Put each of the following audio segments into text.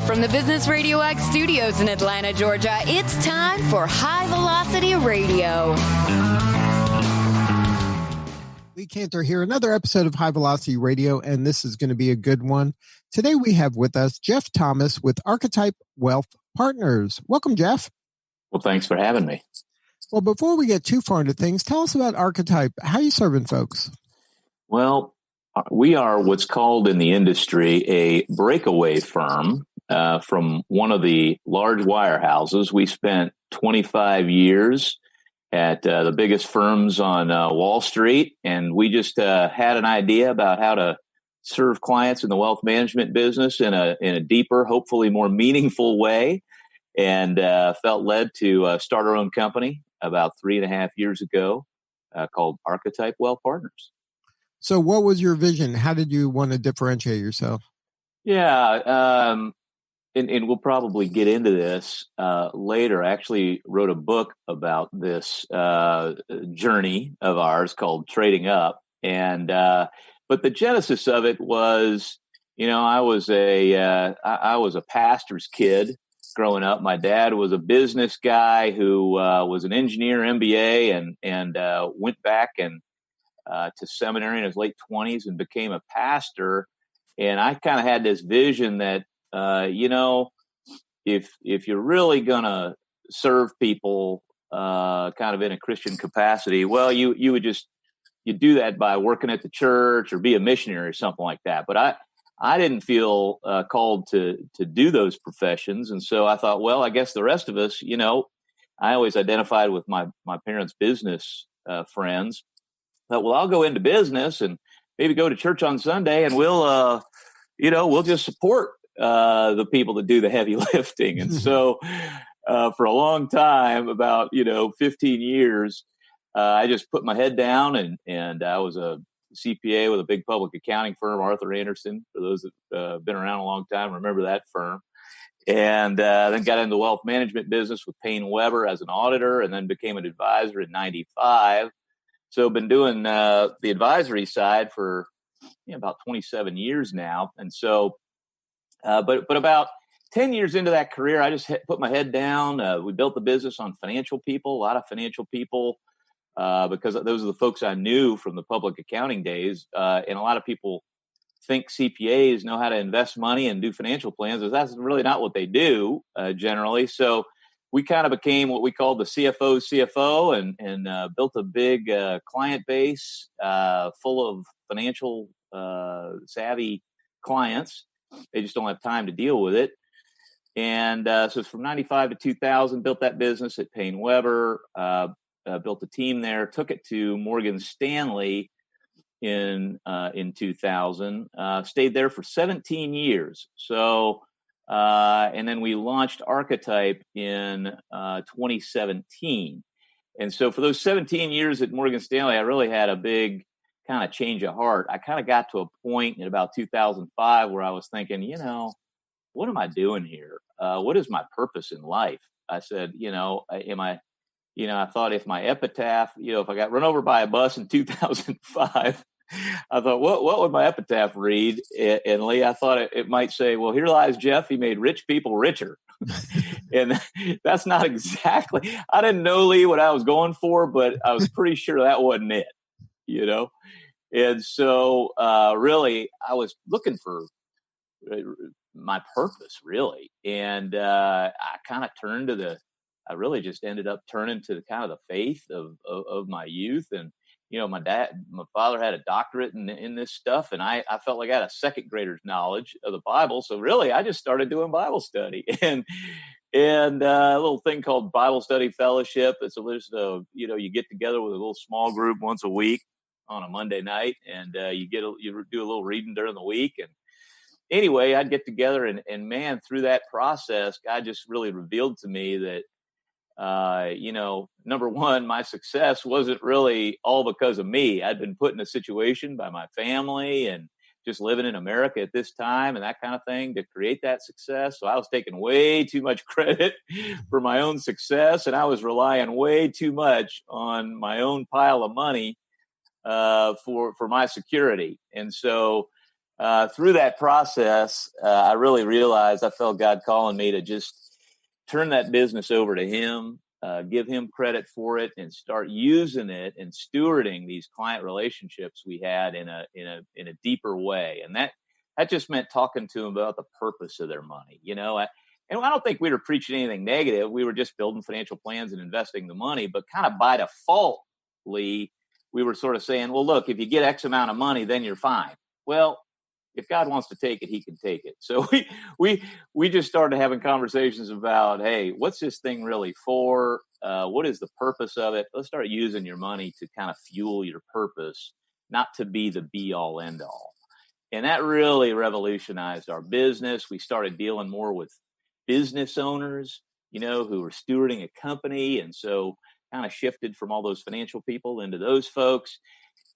From the Business RadioX studios in Atlanta, Georgia, it's time for High Velocity Radio. Lee Cantor here, another episode of High Velocity Radio, and this is going to be a good one. Today we have with us Jeff Thomas with Archetype Wealth Partners. Welcome, Jeff. Well, thanks for having me. Well, before we get too far into things, tell us about Archetype. How are you serving folks? Well, we are what's called in the industry a breakaway firm from one of the large wirehouses. We spent 25 years at the biggest firms on Wall Street, and we just had an idea about how to serve clients in the wealth management business in a deeper, hopefully more meaningful way, and felt led to start our own company about 3.5 years ago called Archetype Wealth Partners. So what was your vision? How did you want to differentiate yourself? Yeah, and we'll probably get into this later. I actually wrote a book about this journey of ours called Trading Up. And but the genesis of it was, I was a pastor's kid growing up. My dad was a business guy who was an engineer, MBA, and went back to seminary in his late 20s and became a pastor. And I kind of had this vision that, if you're really going to serve people kind of in a Christian capacity, well, you do that by working at the church or be a missionary or something like that. But I didn't feel called to do those professions. And so I thought, well, I guess the rest of us, I always identified with my parents' business friends. But, well, I'll go into business and maybe go to church on Sunday, and we'll just support the people that do the heavy lifting. And so for a long time, about 15 years, I just put my head down, and I was a CPA with a big public accounting firm, Arthur Anderson. For those that have been around a long time, remember that firm. And then got into the wealth management business with Payne Weber as an auditor, and then became an advisor in '95. So I've been doing the advisory side for about 27 years now. And so, but about 10 years into that career, I just put my head down. We built the business on financial people, a lot of financial people, because those are the folks I knew from the public accounting days. And a lot of people think CPAs know how to invest money and do financial plans. That's really not what they do generally. So we kind of became what we called the CFO and built a big client base full of financial savvy clients. They just don't have time to deal with it. And so from 95 to 2000, built that business at Payne Weber, built a team there, took it to Morgan Stanley in 2000, stayed there for 17 years. So, and then we launched Archetype in 2017. And so for those 17 years at Morgan Stanley, I really had a big kind of change of heart. I kind of got to a point in about 2005 where I was thinking, what am I doing here? What is my purpose in life? I said, I thought if my epitaph, if I got run over by a bus in 2005, I thought, what would my epitaph read? And Lee, I thought it might say, well, here lies Jeff. He made rich people richer. And that's not exactly, I didn't know, Lee, what I was going for, but I was pretty sure that wasn't it, And so really, I was looking for my purpose, really. And I kind of I really just ended up turning to kind of the faith of my youth. And my father had a doctorate in this stuff, and I felt like I had a second grader's knowledge of the Bible. So really, I just started doing Bible study and a little thing called Bible Study Fellowship. It's you get together with a little small group once a week on a Monday night, and you do a little reading during the week. And anyway, I'd get together, and man, through that process, God just really revealed to me that number one, my success wasn't really all because of me. I'd been put in a situation by my family and just living in America at this time and that kind of thing to create that success. So I was taking way too much credit for my own success, and I was relying way too much on my own pile of money for my security. And so through that process, I really realized I felt God calling me to just turn that business over to him, give him credit for it, and start using it and stewarding these client relationships we had in a deeper way. And that just meant talking to them about the purpose of their money. And I don't think we were preaching anything negative. We were just building financial plans and investing the money, but kind of by default, we were sort of saying, well, look, if you get X amount of money, then you're fine. Well, if God wants to take it, he can take it. So we just started having conversations about, hey, what's this thing really for? What is the purpose of it? Let's start using your money to kind of fuel your purpose, not to be the be all end all. And that really revolutionized our business. We started dealing more with business owners, who were stewarding a company. And so kind of shifted from all those financial people into those folks.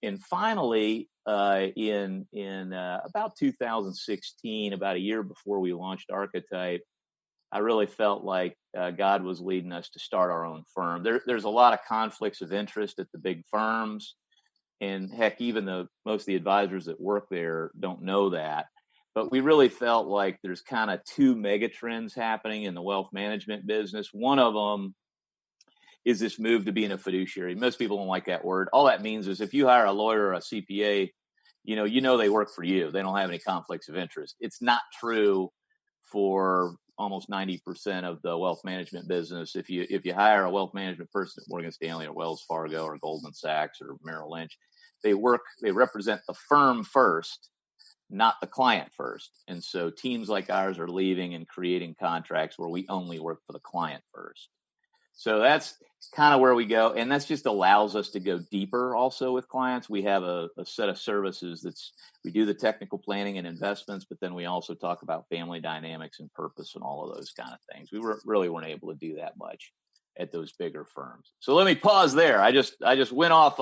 And finally, in about 2016, about a year before we launched Archetype, I really felt like God was leading us to start our own firm. There's a lot of conflicts of interest at the big firms. And heck, even most of the advisors that work there don't know that. But we really felt like there's kind of two mega trends happening in the wealth management business. One of them is this move to being a fiduciary. Most people don't like that word. All that means is if you hire a lawyer or a CPA, they work for you. They don't have any conflicts of interest. It's not true for almost 90% of the wealth management business. If you hire a wealth management person at Morgan Stanley or Wells Fargo or Goldman Sachs or Merrill Lynch, they represent the firm first, not the client first. And so teams like ours are leaving and creating contracts where we only work for the client first. So that's kind of where we go. And that's just allows us to go deeper also with clients. We have a set of services we do the technical planning and investments, but then we also talk about family dynamics and purpose and all of those kind of things. We really weren't able to do that much at those bigger firms. So let me pause there. I just went off.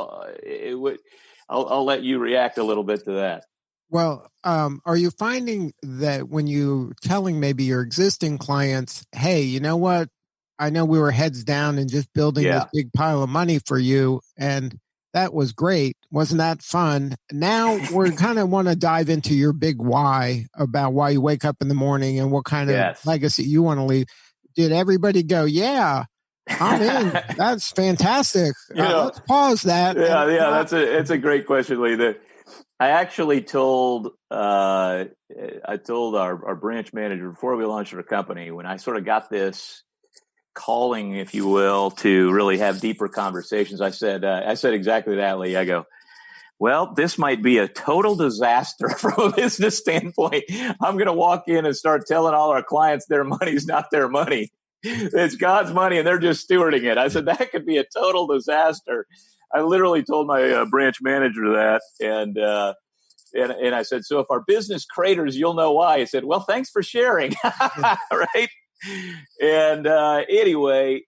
I'll let you react a little bit to that. Well, are you finding that when you telling maybe your existing clients, hey, you know what? I know we were heads down and just building this big pile of money for you, and that was great. Wasn't that fun? Now we're kind of want to dive into your big why about why you wake up in the morning and what kind of legacy you want to leave. Did everybody go, yeah, I'm in. That's fantastic. Let's pause that. It's a great question, Lee. I actually told our branch manager before we launched our company, when I sort of got this calling, if you will, to really have deeper conversations, I said exactly that, Lee. I go, well, this might be a total disaster from a business standpoint. I'm going to walk in and start telling all our clients their money's not their money. It's God's money and they're just stewarding it. I said, that could be a total disaster. I literally told my branch manager that. And I said, so if our business craters, you'll know why. He said, well, thanks for sharing. Right. And anyway,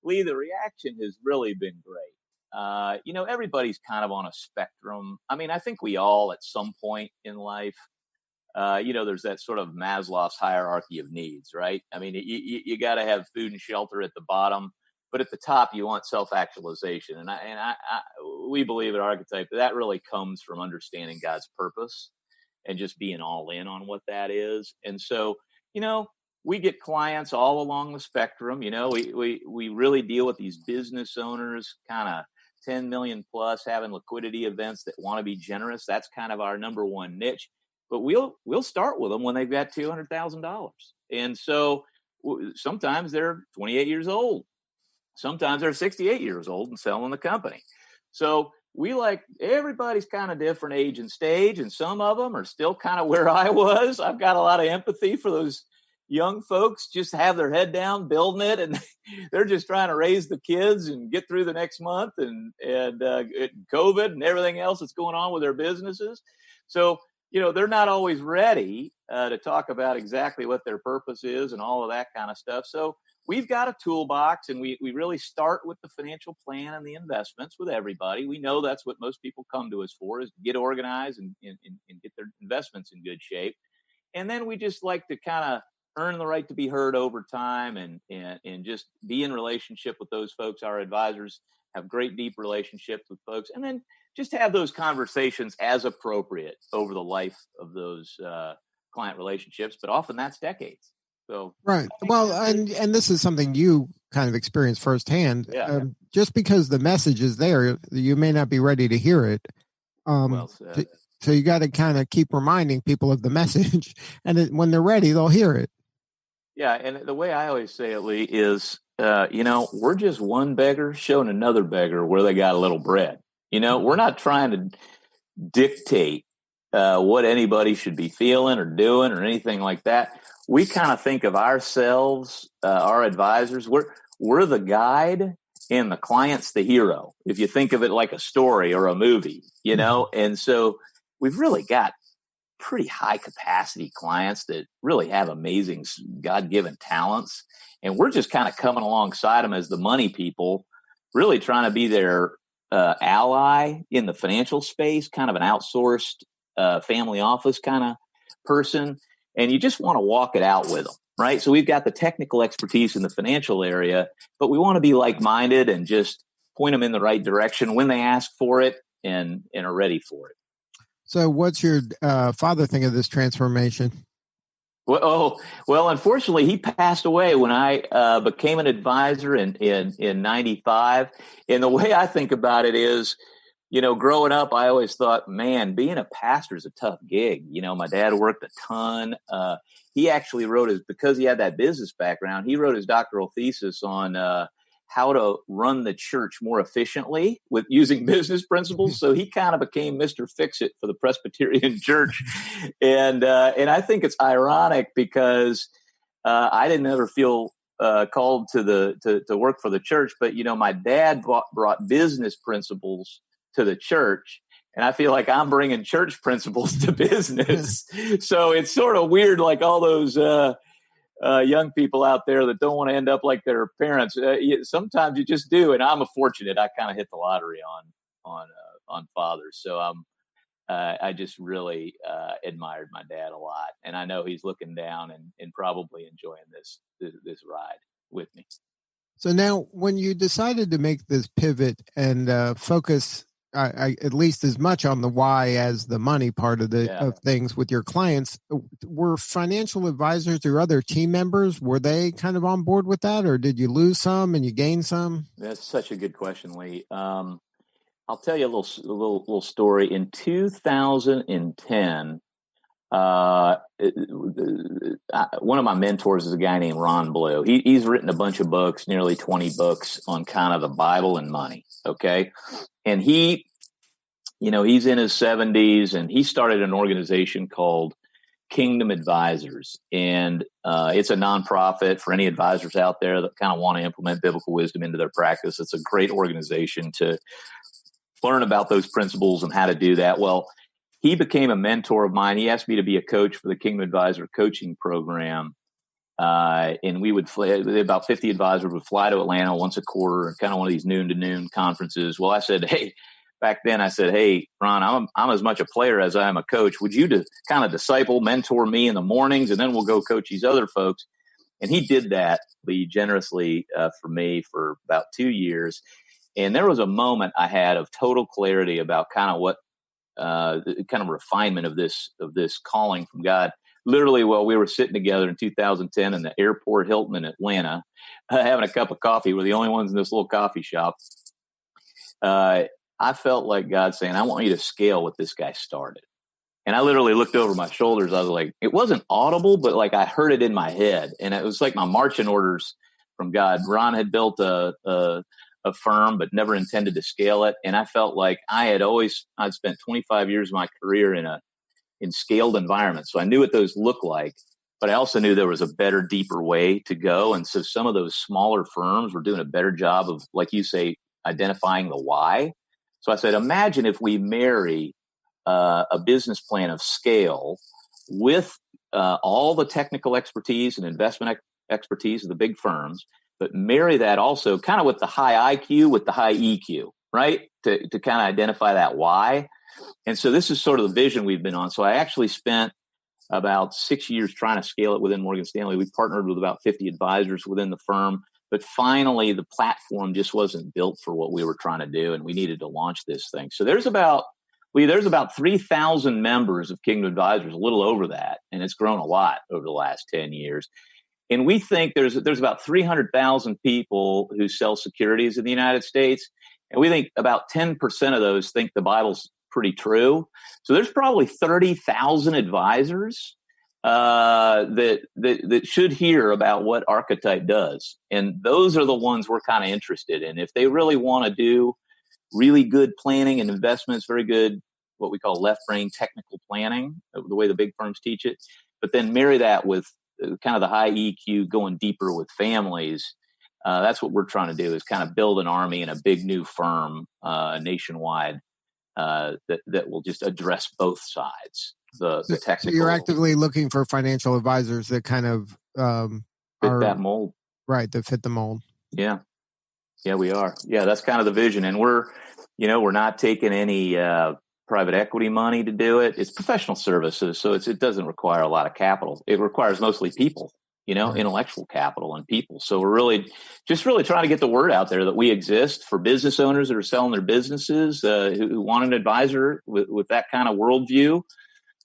Lee, the reaction has really been great. Everybody's kind of on a spectrum. I mean, I think we all at some point in life, there's that sort of Maslow's hierarchy of needs, right? I mean, you got to have food and shelter at the bottom, but at the top, you want self-actualization. And we believe at Archetype that really comes from understanding God's purpose and just being all in on what that is. And so, we get clients all along the spectrum. We really deal with these business owners, kind of 10 million plus, having liquidity events that want to be generous. That's kind of our number one niche. But we'll start with them when they've got $200,000. And so sometimes they're 28 years old. Sometimes they're 68 years old and selling the company. So everybody's kind of different age and stage, and some of them are still kind of where I was. I've got a lot of empathy for those young folks, just have their head down, building it, and they're just trying to raise the kids and get through the next month and COVID and everything else that's going on with their businesses. So, they're not always ready to talk about exactly what their purpose is and all of that kind of stuff. So we've got a toolbox, and we really start with the financial plan and the investments with everybody. We know that's what most people come to us for, is to get organized and get their investments in good shape. And then we just like to kind of earn the right to be heard over time and just be in relationship with those folks. Our advisors have great, deep relationships with folks. And then just have those conversations as appropriate over the life of those client relationships. But often that's decades. So right. Well, and this is something you kind of experienced firsthand. Yeah. Just because the message is there, you may not be ready to hear it. Well said. So you got to kind of keep reminding people of the message, and when they're ready, they'll hear it. Yeah, and the way I always say it, Lee, is we're just one beggar showing another beggar where they got a little bread. We're not trying to dictate what anybody should be feeling or doing or anything like that. We kind of think of ourselves, our advisors, we're the guide and the client's the hero. If you think of it like a story or a movie, and so we've really got pretty high capacity clients that really have amazing God-given talents. And we're just kind of coming alongside them as the money people, really trying to be their ally in the financial space, kind of an outsourced family office kind of person. And you just want to walk it out with them, right? So we've got the technical expertise in the financial area, but we want to be like-minded and just point them in the right direction when they ask for it and are ready for it. So what's your father think of this transformation? Well, unfortunately, he passed away when I became an advisor in 95. And the way I think about it is, growing up, I always thought, man, being a pastor is a tough gig. My dad worked a ton. He actually because he had that business background, he wrote his doctoral thesis on how to run the church more efficiently with using business principles. So he kind of became Mr. Fix-It for the Presbyterian Church. And I think it's ironic because I didn't ever feel called to work for the church. But, my dad brought business principles to the church. And I feel like I'm bringing church principles to business. So it's sort of weird, like all those young people out there that don't want to end up like their parents. Sometimes you just do, and I'm fortunate. I kind of hit the lottery on fathers, so I just really admired my dad a lot, and I know he's looking down and probably enjoying this ride with me. So now, when you decided to make this pivot and focus, at least as much on the why as the money part of of things with your clients, were financial advisors or other team members, were they kind of on board with that, or did you lose some and you gain some? That's such a good question, Lee. I'll tell you a little story. In 2010, one of my mentors is a guy named Ron Blue. He's written a bunch of books, nearly 20 books on kind of the Bible and money. Okay. And he's in his 70s, and he started an organization called Kingdom Advisors. And it's a nonprofit for any advisors out there that kind of want to implement biblical wisdom into their practice. It's a great organization to learn about those principles and how to do that. Well, he became a mentor of mine. He asked me to be a coach for the Kingdom Advisor coaching program. And we would fly, about 50 advisors would fly to Atlanta once a quarter, kind of one of these noon to noon conferences. Well, I said, back then I said, hey, Ron, I'm as much a player as I am a coach. Would you kind of disciple, mentor me in the mornings, and then we'll go coach these other folks? And he did that generously for me for about 2 years. And there was a moment I had of total clarity about kind of what kind of refinement of this calling from God. Literally, while we were sitting together in 2010 in the airport Hilton in Atlanta, having a cup of coffee, we're the only ones in this little coffee shop. I felt like God saying, I want you to scale what this guy started. And I literally looked over my shoulders. I was like, it wasn't audible, but like I heard it in my head. And it was like my marching orders from God. Ron had built a firm, but never intended to scale it. And I felt like I'd spent 25 years of my career in scaled environments. So I knew what those looked like, but I also knew there was a better, deeper way to go. And so some of those smaller firms were doing a better job of, like you say, identifying the why. So I said, imagine if we marry a business plan of scale with all the technical expertise and investment expertise of the big firms, but marry that also kind of with the high IQ with the high EQ, right? To kind of identify that why. And so this is sort of the vision we've been on. So I actually spent about 6 years trying to scale it within Morgan Stanley. We partnered with about 50 advisors within the firm. But finally, the platform just wasn't built for what we were trying to do, and we needed to launch this thing. So there's about 3,000 members of Kingdom Advisors, a little over that, and it's grown a lot over the last 10 years. And we think there's about 300,000 people who sell securities in the United States, and we think about 10% of those think the Bible's pretty true. So there's probably 30,000 advisors that should hear about what Archetype does. And those are the ones we're kind of interested in. If they really want to do really good planning and investments, very good, what we call left brain technical planning, the way the big firms teach it, but then marry that with kind of the high EQ going deeper with families. That's what we're trying to do, is kind of build an army and a big new firm nationwide that will just address both sides. The technical. So you're actively looking for financial advisors that kind of fit that mold, right? That fit the mold. Yeah, we are. Yeah, that's kind of the vision, and we're not taking any private equity money to do it. It's professional services, so it doesn't require a lot of capital. It requires mostly people, right. Intellectual capital and people. So we're really trying to get the word out there that we exist for business owners that are selling their businesses, who want an advisor with that kind of worldview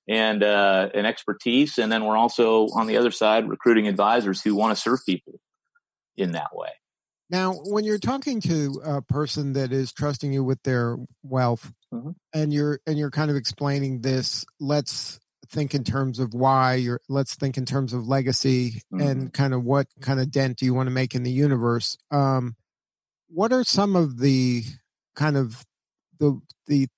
and an expertise. And then we're also on the other side recruiting advisors who want to serve people in that way. Now, when you're talking to a person that is trusting you with their wealth, mm-hmm. and you're kind of explaining this, let's think in terms of why, let's think in terms of legacy, mm-hmm. and kind of what kind of dent do you want to make in the universe? What are some of the kind of the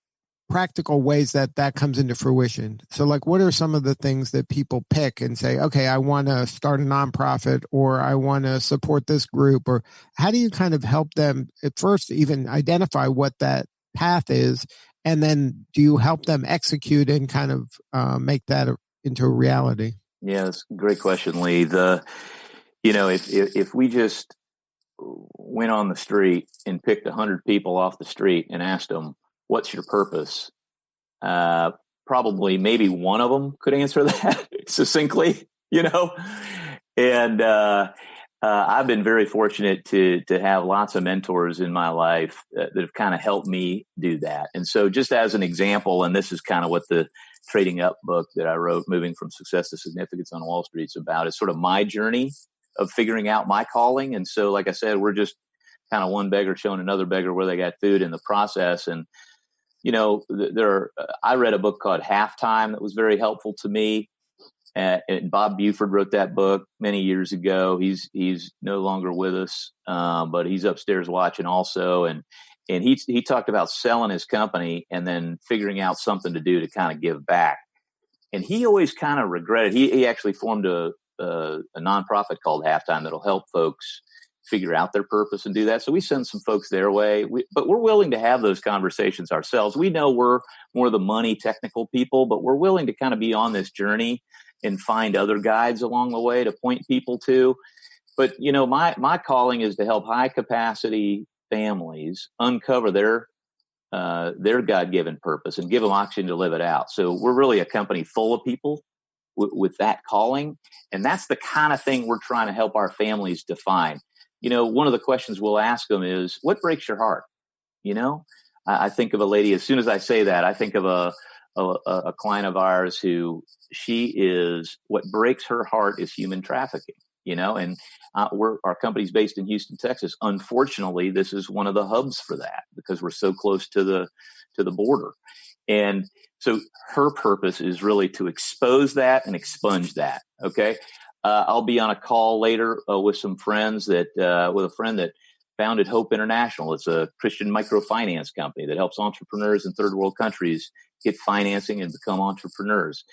practical ways that comes into fruition? So like, what are some of the things that people pick and say, okay, I want to start a nonprofit, or I want to support this group? Or how do you kind of help them at first even identify what that path is? And then do you help them execute and kind of make that into a reality? Yeah, that's a great question, Lee. If we just went on the street and picked 100 people off the street and asked them, what's your purpose? Probably maybe one of them could answer that succinctly, And I've been very fortunate to have lots of mentors in my life that have kind of helped me do that. And so just as an example, and this is kind of what the Trading Up book that I wrote, Moving from Success to Significance on Wall Street, is about. It's sort of my journey of figuring out my calling. And so, like I said, we're just kind of one beggar showing another beggar where they got food in the process. And I read a book called Halftime that was very helpful to me. And Bob Buford wrote that book many years ago. He's no longer with us, but he's upstairs watching also. And he talked about selling his company and then figuring out something to do to kind of give back. And he always kind of regretted. He actually formed a nonprofit called Halftime that'll help folks figure out their purpose and do that. So we send some folks their way, but we're willing to have those conversations ourselves. We know we're more the money technical people, but we're willing to kind of be on this journey and find other guides along the way to point people to. But, my calling is to help high capacity families uncover their God-given purpose and give them oxygen to live it out. So we're really a company full of people with that calling. And that's the kind of thing we're trying to help our families define. One of the questions we'll ask them is, what breaks your heart? I think of a lady, as soon as I say that, I think of a client of ours who what breaks her heart is human trafficking, and our company's based in Houston, Texas. Unfortunately, this is one of the hubs for that because we're so close to the border. And so her purpose is really to expose that and expunge that. Okay. I'll be on a call later with some friends with a friend that founded Hope International. It's a Christian microfinance company that helps entrepreneurs in third world countries get financing and become entrepreneurs.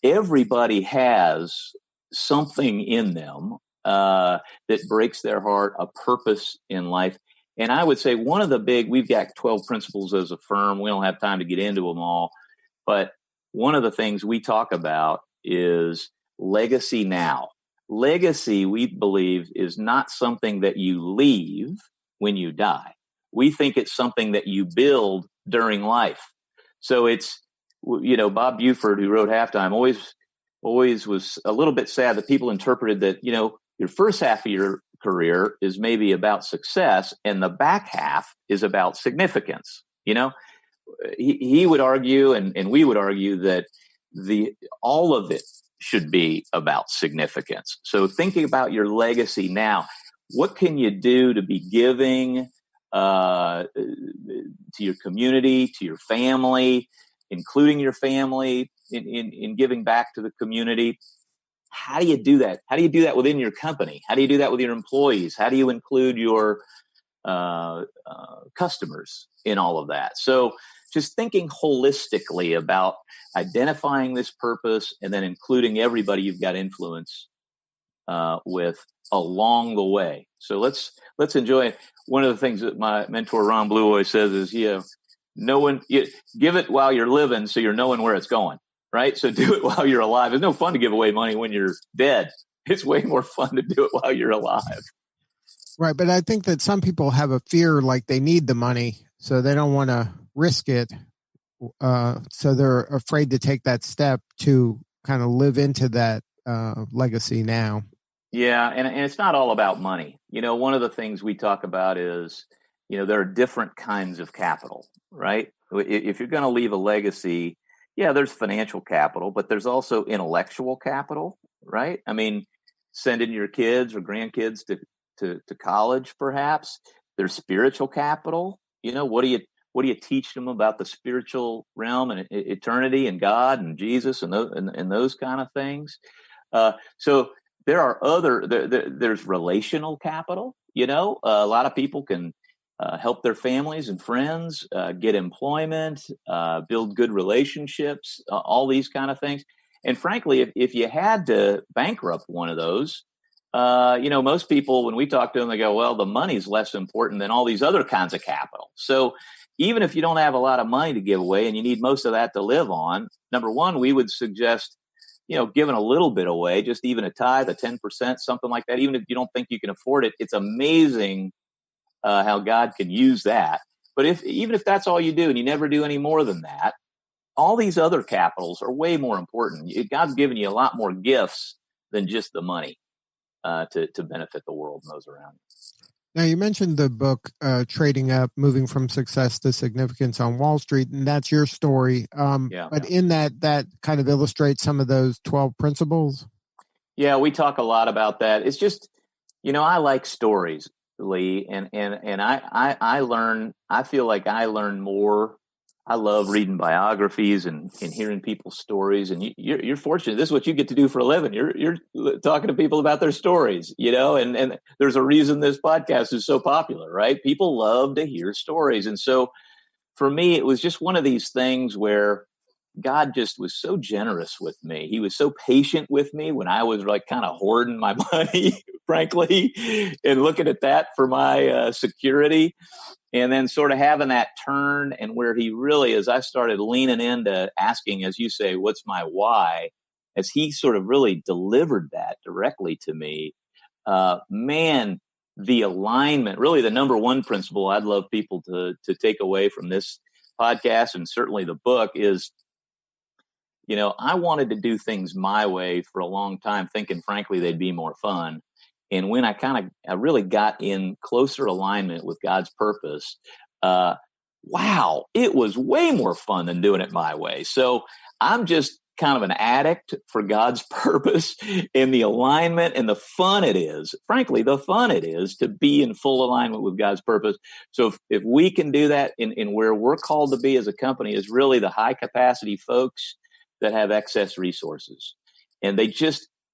Everybody has something in them that breaks their heart, a purpose in life. And I would say we've got 12 principles as a firm. We don't have time to get into them all. But one of the things we talk about is legacy now. Legacy, we believe, is not something that you leave when you die. We think it's something that you build during life. So it's, Bob Buford, who wrote Halftime, always was a little bit sad that people interpreted that, your first half of your career is maybe about success, and the back half is about significance. He would argue, and we would argue that all of it should be about significance. So thinking about your legacy now, what can you do to be giving to your community, to your family, including your family in giving back to the community? How do you do that? How do you do that within your company? How do you do that with your employees? How do you include your customers in all of that? So just thinking holistically about identifying this purpose and then including everybody you've got influence with along the way. So let's enjoy it. One of the things that my mentor Ron Blue always says is, give it while you're living, so you're knowing where it's going. Right? So do it while you're alive. It's no fun to give away money when you're dead. It's way more fun to do it while you're alive. Right. But I think that some people have a fear like they need the money, so they don't want to risk it. So they're afraid to take that step to kind of live into that legacy now. Yeah. And it's not all about money. One of the things we talk about is, there are different kinds of capital, right? If you're going to leave a legacy, yeah, there's financial capital, but there's also intellectual capital, right? I mean, sending your kids or grandkids to college, perhaps. There's spiritual capital. What do you teach them about the spiritual realm and eternity and God and Jesus and those kind of things? So there are there's relational capital. A lot of people can help their families and friends, get employment, build good relationships, all these kind of things. And frankly, if you had to bankrupt one of those, most people, when we talk to them, they go, well, the money's less important than all these other kinds of capital. So even if you don't have a lot of money to give away and you need most of that to live on, number one, we would suggest, giving a little bit away, just even a tithe, a 10%, something like that. Even if you don't think you can afford it, it's amazing how God can use that. But even if that's all you do and you never do any more than that, all these other capitals are way more important. God's given you a lot more gifts than just the money to benefit the world and those around you. Now, you mentioned the book, Trading Up, Moving from Success to Significance on Wall Street, and that's your story. But in that kind of illustrates some of those 12 principles. Yeah, we talk a lot about that. It's just, I like stories, Lee, and I feel like I learn more. I love reading biographies and hearing people's stories. And you're fortunate. This is what you get to do for a living. You're talking to people about their stories, and there's a reason this podcast is so popular, right? People love to hear stories. And so for me, it was just one of these things where God just was so generous with me. He was so patient with me when I was like kind of hoarding my money, frankly, and looking at that for my security. And then sort of having that turn, and where he really, as I started leaning into asking, as you say, what's my why, as he sort of really delivered that directly to me, the alignment, really the number one principle I'd love people to take away from this podcast, and certainly the book, is, I wanted to do things my way for a long time, thinking, frankly, they'd be more fun. And when I really got in closer alignment with God's purpose, wow, it was way more fun than doing it my way. So I'm just kind of an addict for God's purpose and the alignment and the fun it is, frankly, the fun it is to be in full alignment with God's purpose. So if we can do that in where we're called to be as a company, is really the high capacity folks that have excess resources. And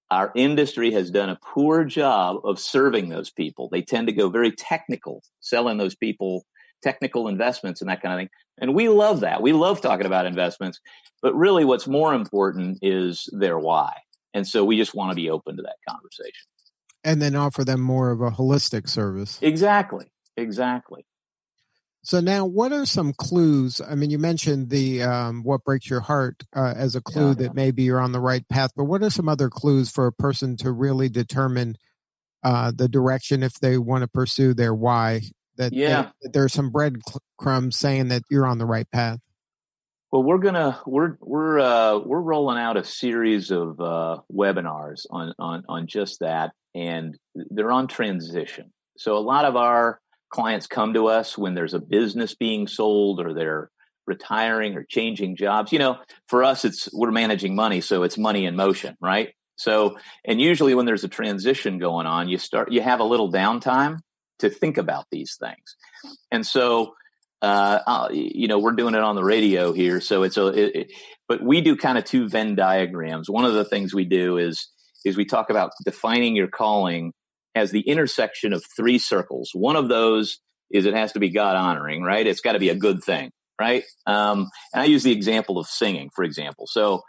our industry has done a poor job of serving those people. They tend to go very technical, selling those people technical investments and that kind of thing. And we love that. We love talking about investments. But really what's more important is their why. And so we just want to be open to that conversation. And then offer them more of a holistic service. Exactly. So now, what are some clues? I mean, you mentioned the what breaks your heart as a clue that maybe you're on the right path, but what are some other clues for a person to really determine the direction if they want to pursue their why? That there's some breadcrumbs saying that you're on the right path. Well, we're rolling out a series of webinars on just that, and they're on transition. So a lot of our clients come to us when there's a business being sold or they're retiring or changing jobs. For us, we're managing money, so it's money in motion, right? So, and usually when there's a transition going on, you have a little downtime to think about these things. And so, we're doing it on the radio here. So but we do kind of two Venn diagrams. One of the things we do is we talk about defining your calling as the intersection of three circles. One of those is it has to be God honoring, right? It's got to be a good thing, right? And I use the example of singing, for example. So,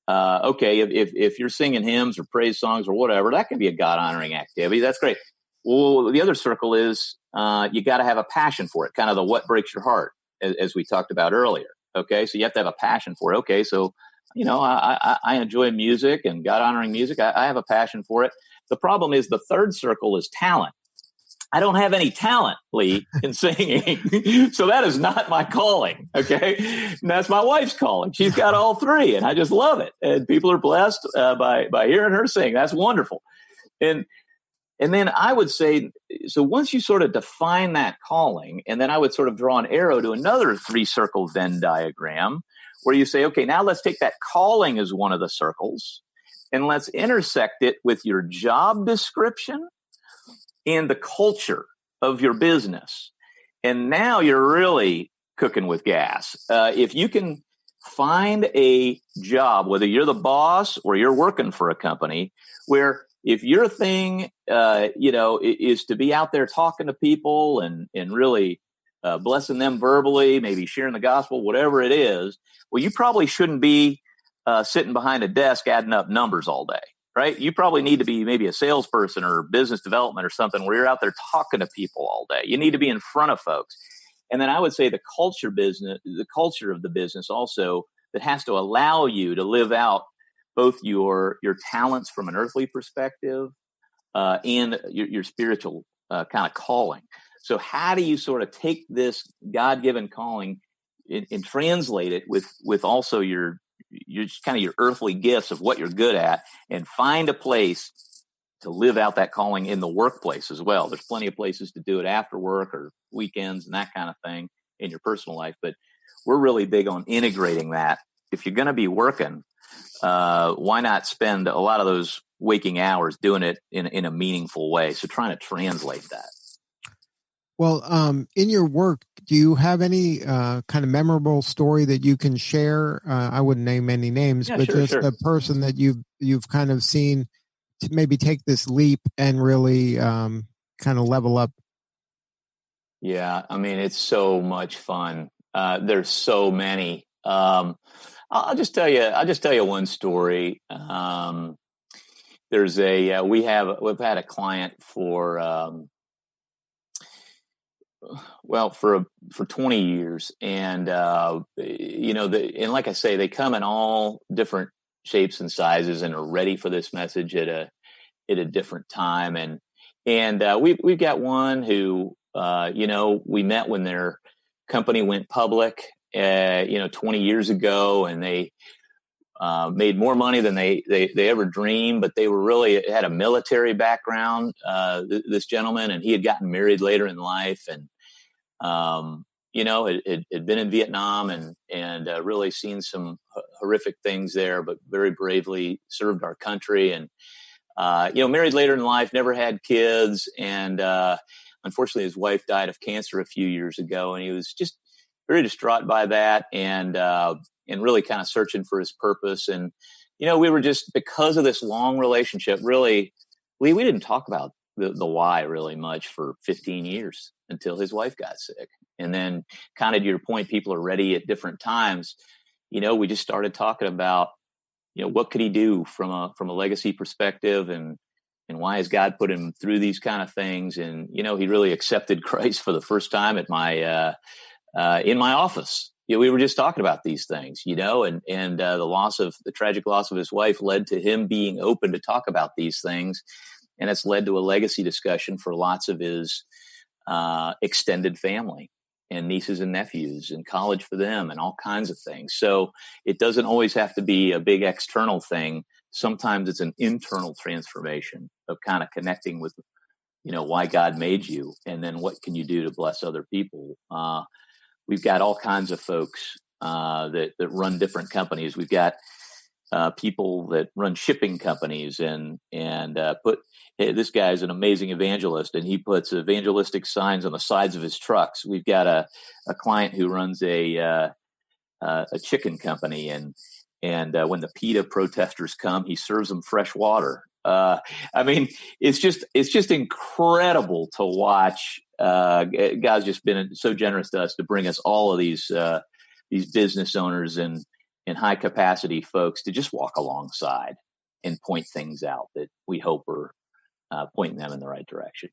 if you're singing hymns or praise songs or whatever, that can be a God honoring activity. That's great. Well, the other circle is you got to have a passion for it, kind of the what breaks your heart, as we talked about earlier. Okay, so you have to have a passion for it. Okay, so I enjoy music and God honoring music. I have a passion for it. The problem is the third circle is talent. I don't have any talent, Lee, in singing. So that is not my calling. Okay. And that's my wife's calling. She's got all three and I just love it. And people are blessed by hearing her sing. That's wonderful. And then I would say, so once you sort of define that calling, and then I would sort of draw an arrow to another three-circle Venn diagram where you say, okay, now let's take that calling as one of the circles and let's intersect it with your job description and the culture of your business. And now you're really cooking with gas. If you can find a job, whether you're the boss or you're working for a company, where if your thing, is to be out there talking to people and really blessing them verbally, maybe sharing the gospel, whatever it is, well, you probably shouldn't be sitting behind a desk adding up numbers all day. Right? You probably need to be maybe a salesperson or business development or something where you're out there talking to people all day. You need to be in front of folks. And then I would say the culture of the business also that has to allow you to live out both your talents from an earthly perspective and your spiritual kind of calling. So how do you sort of take this God-given calling and translate it with also your kind of your earthly gifts of what you're good at and find a place to live out that calling in the workplace as well. There's plenty of places to do it after work or weekends and that kind of thing in your personal life. But we're really big on integrating that. If you're going to be working, why not spend a lot of those waking hours doing it in a meaningful way? So trying to translate that. Well, in your work, do you have any kind of memorable story that you can share? I wouldn't name any names, but just a person that you've kind of seen to maybe take this leap and really kind of level up. Yeah, I mean, it's so much fun. There's so many. I'll just tell you one story. We've had a client for 20 years. And, and like I say, they come in all different shapes and sizes and are ready for this message at a different time. And we've got one who, we met when their company went public, 20 years ago, and they made more money than they ever dreamed, but they had a military background, this gentleman, and he had gotten married later in life and, had been in Vietnam and really seen some horrific things there, but very bravely served our country and, married later in life, never had kids. And, unfortunately his wife died of cancer a few years ago, and he was just very distraught by that and really kind of searching for his purpose. And, we were just, because of this long relationship, really, we didn't talk about the why really much for 15 years until his wife got sick. And then kind of to your point, people are ready at different times. We just started talking about, what could he do from a legacy perspective and why has God put him through these kind of things? And, he really accepted Christ for the first time at my, in my office. We were just talking about these things, and the tragic loss of his wife led to him being open to talk about these things. And it's led to a legacy discussion for lots of his extended family and nieces and nephews and college for them and all kinds of things. So it doesn't always have to be a big external thing Sometimes it's an internal transformation of kind of connecting with, why God made you, and then what can you do to bless other people. We've got all kinds of folks that run different companies. We've got people that run shipping companies and this guy is an amazing evangelist, and he puts evangelistic signs on the sides of his trucks. We've got a client who runs a chicken company, and when the PETA protesters come, he serves them fresh water. It's just incredible to watch. God's just been so generous to us to bring us all of these business owners and high capacity folks to just walk alongside and point things out that we hope are pointing them in the right direction.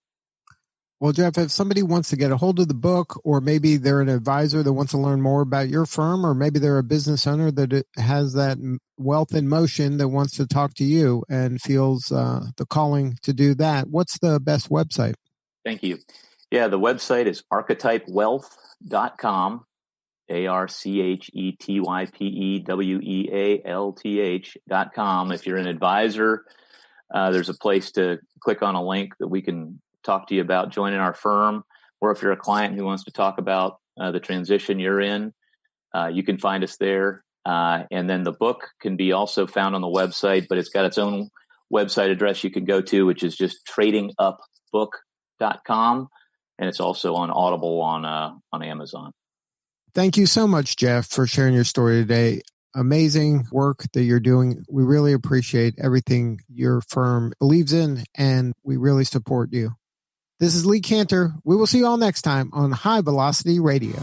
Well, Jeff, if somebody wants to get a hold of the book, or maybe they're an advisor that wants to learn more about your firm, or maybe they're a business owner that has that wealth in motion that wants to talk to you and feels the calling to do that, what's the best website? Thank you. Yeah, the website is archetypewealth.com, archetypewealth.com. If you're an advisor, there's a place to click on a link that we can talk to you about joining our firm, or if you're a client who wants to talk about the transition you're in, you can find us there. And then the book can be also found on the website, but it's got its own website address you can go to, which is just tradingupbook.com. And it's also on Audible on Amazon. Thank you so much, Jeff, for sharing your story today. Amazing work that you're doing. We really appreciate everything your firm believes in, and we really support you. This is Lee Cantor. We will see you all next time on High Velocity Radio.